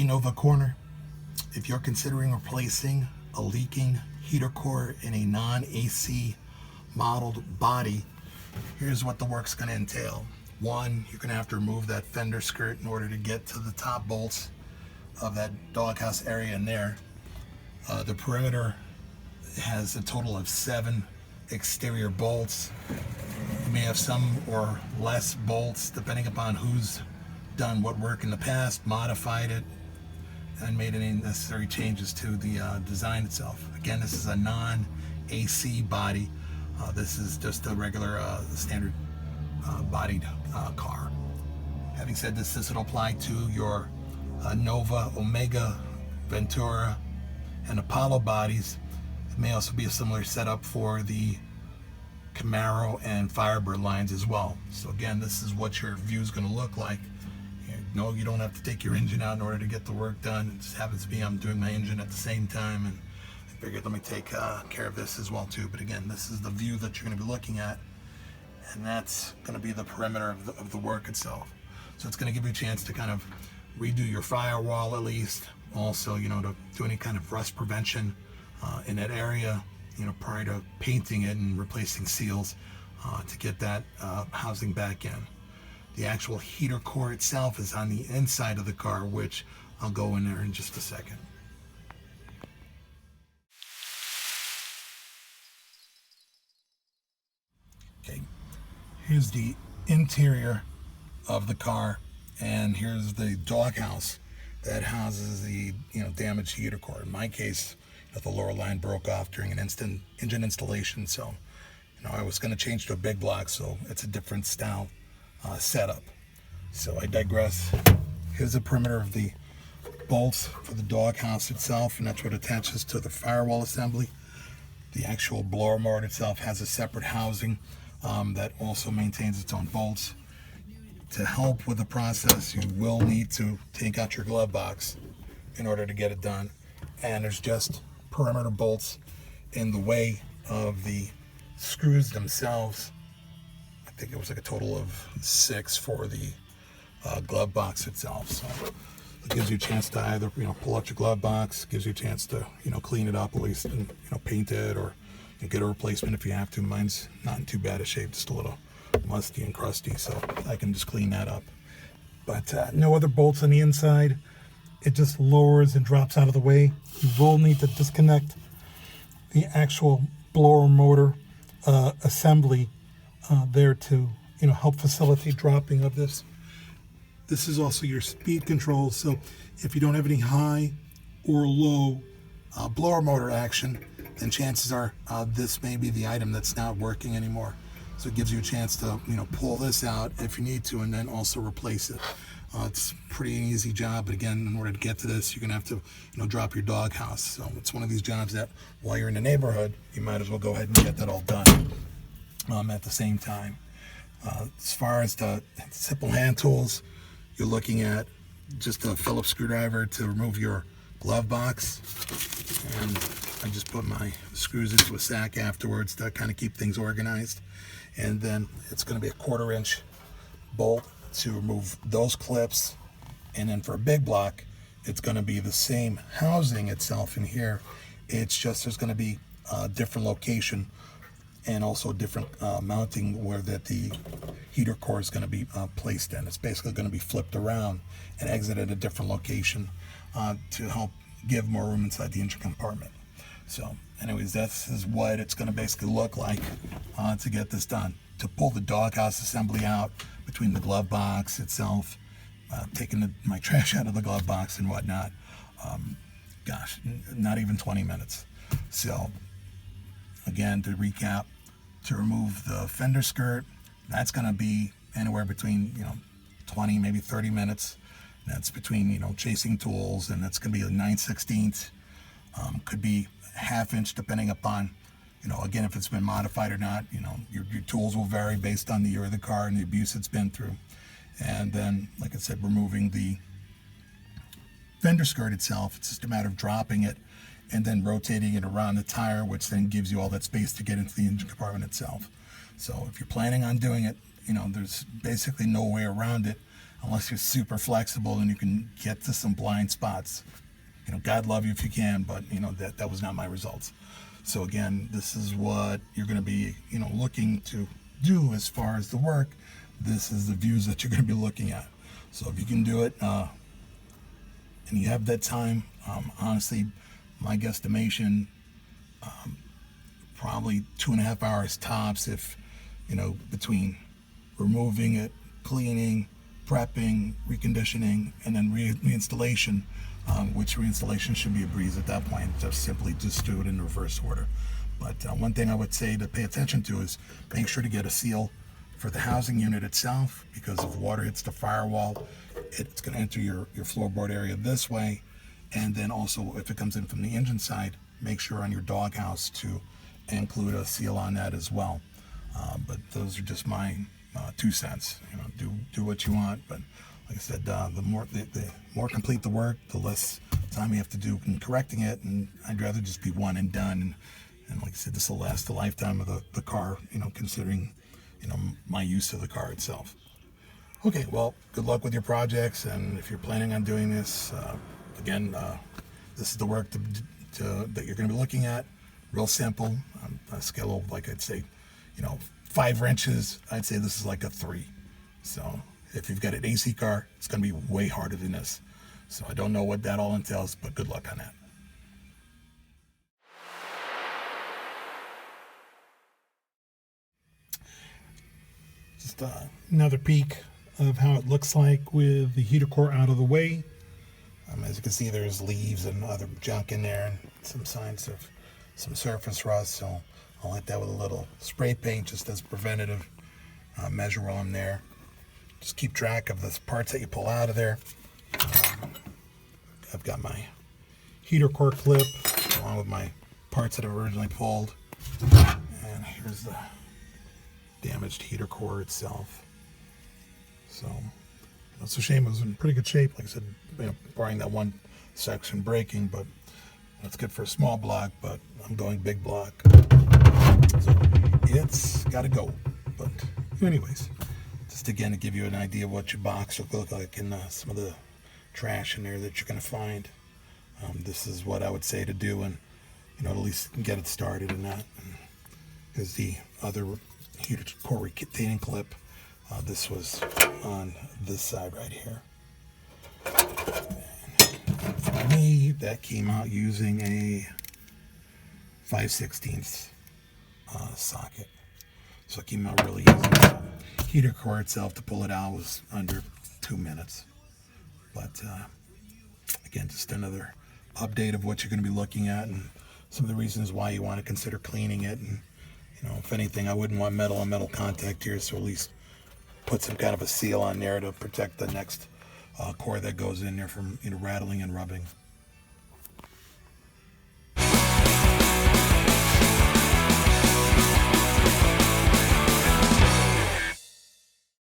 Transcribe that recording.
Chevy Nova corner. If you're considering replacing a leaking heater core in a non-AC modeled body, here's what the work's going to entail. One, you're going to have to remove that fender skirt in order to get to the top bolts of that doghouse area in there. The perimeter has a total of 7 exterior bolts. You may have some or less bolts depending upon who's done what work in the past, modified it, and made any necessary changes to the design itself. Again, this is a non-AC body. This is just a regular standard bodied car. Having said this will apply to your Nova, Omega, Ventura, and Apollo bodies. It may also be a similar setup for the Camaro and Firebird lines as well. So again, this is what your view is going to look like. No, you don't have to take your engine out in order to get the work done. It just happens to be I'm doing my engine at the same time, and I figured let me take care of this as well too. But again, this is the view that you're going to be looking at, and that's going to be the perimeter of the work itself. So it's going to give you a chance to kind of redo your firewall at least. Also, to do any kind of rust prevention in that area, prior to painting it and replacing seals to get that housing back in. The actual heater core itself is on the inside of the car, which I'll go in there in just a second. Okay, here's the interior of the car, and here's the doghouse that houses the damaged heater core. In my case, the lower line broke off during an engine installation, so I was going to change to a big block, so it's a different style setup. So I digress. Here's the perimeter of the bolts for the doghouse itself, and that's what attaches to the firewall assembly. The actual blower motor itself has a separate housing that also maintains its own bolts. To help with the process, you will need to take out your glove box in order to get it done. And there's just perimeter bolts in the way of the screws themselves. I think it was like a total of 6 for the glove box itself. So it gives you a chance to either pull out your glove box, gives you a chance to clean it up at least, and paint it, or get a replacement if you have to. Mine's not in too bad a shape, just a little musty and crusty, so I can just clean that up. But no other bolts on the inside. It just lowers and drops out of the way. You will need to disconnect the actual blower motor assembly there to help facilitate dropping of this. This is also your speed control, so if you don't have any high or low blower motor action, then chances are this may be the item that's not working anymore. So it gives you a chance to pull this out if you need to, and then also replace it. It's a pretty easy job, but again, in order to get to this, you're gonna have to drop your doghouse. So it's one of these jobs that while you're in the neighborhood, you might as well go ahead and get that all done at the same time. As far as the simple hand tools, you're looking at just a Phillips screwdriver to remove your glove box, and I just put my screws into a sack afterwards to kind of keep things organized. And then it's going to be a 1/4 inch bolt to remove those clips, and then for a big block it's going to be the same housing itself in here. It's just there's going to be a different location and also different mounting where that the heater core is going to be placed in. It's basically going to be flipped around and exit at a different location to help give more room inside the engine compartment. So anyways, this is what it's going to basically look like to get this done. To pull the doghouse assembly out between the glove box itself, taking my trash out of the glove box and whatnot, gosh, not even 20 minutes. So again, to recap, to remove the fender skirt, that's going to be anywhere between 20, maybe 30 minutes. That's between chasing tools, and that's going to be a 9/16. Could be 1/2 inch depending upon again, if it's been modified or not. Your tools will vary based on the year of the car and the abuse it's been through. And then, like I said, removing the fender skirt itself, it's just a matter of dropping it and then rotating it around the tire, which then gives you all that space to get into the engine compartment itself. So if you're planning on doing it, there's basically no way around it unless you're super flexible and you can get to some blind spots. God love you if you can, but that was not my results. So again, this is what you're going to be looking to do as far as the work. This is the views that you're going to be looking at. So if you can do it and you have that time, honestly, my guesstimation, probably 2.5 hours tops, if between removing it, cleaning, prepping, reconditioning, and then reinstallation, which reinstallation should be a breeze at that point. Just simply just do it in reverse order. But one thing I would say to pay attention to is make sure to get a seal for the housing unit itself, because if water hits the firewall, it's going to enter your floorboard area this way. And then also, if it comes in from the engine side, make sure on your doghouse to include a seal on that as well. But those are just my 2 cents. Do what you want. But like I said, the more complete the work, the less time you have to do in correcting it. And I'd rather just be one and done. And like I said, this will last the lifetime of the car, considering, my use of the car itself. Okay, well, good luck with your projects. And if you're planning on doing this, again, this is the work that you're going to be looking at. Real simple. A scale of, like I'd say, 5 wrenches. I'd say this is like a 3. So if you've got an AC car, it's going to be way harder than this. So I don't know what that all entails, but good luck on that. Just another peek of how it looks like with the heater core out of the way. As you can see, there's leaves and other junk in there and some signs of some surface rust. So I'll hit that with a little spray paint just as preventative measure while I'm there. Just keep track of the parts that you pull out of there. I've got my heater core clip along with my parts that I originally pulled. And here's the damaged heater core itself. So it's a shame. It was in pretty good shape. Like I said, barring that one section breaking, but that's good for a small block, but I'm going big block. So it's got to go. But anyways, just again to give you an idea of what your box will look like and some of the trash in there that you're going to find. This is what I would say to do, and at least get it started in that. Because the other heater core retaining clip, this was on this side right here. And for me, that came out using a 5/16 socket. So it came out really easy. So heater core itself, to pull it out, was under 2 minutes. But again, just another update of what you're going to be looking at and some of the reasons why you want to consider cleaning it. And if anything, I wouldn't want metal on metal contact here, so at least put some kind of a seal on there to protect the next core that goes in there from rattling and rubbing.